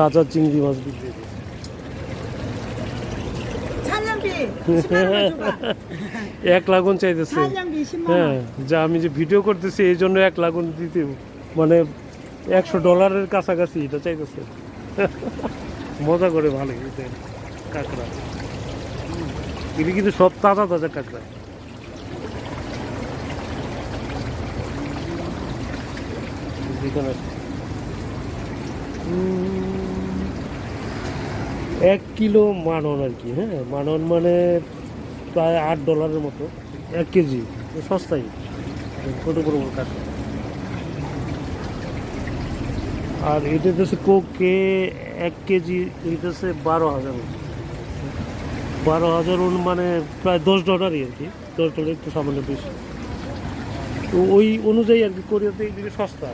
তাজা চিংড়ি মাছ বিক্রি করে। 촬영비 10만원만 줘봐. 1,00,000원 চাইতেছে। 촬영비 10만원. হ্যাঁ, যা আমি যে ভিডিও করতেছি এই জন্য 1,00,000 দিতে, মানে $100 কাছাকাছি এটা চাইতেছে। মজা করে ভালো কাঁকড়া, এটা কিন্তু সব তাজা তাজা কাঁকড়া। এখানে 1 কিলো মানন আর কি। হ্যাঁ, মানন মানে প্রায় $8 মতো 1 কেজি, সস্তাই, ছোট বড় বড় কাঁকড়া। আর এটা হচ্ছে কোকে 1 কেজি, এটা হচ্ছে 12,000, 12,000 মানে প্রায় $10 আর কি, $10 একটু সামান্য বেশি। তো ওই অনুযায়ী আর কি কোরিয়াতে এইদিকে সস্তা।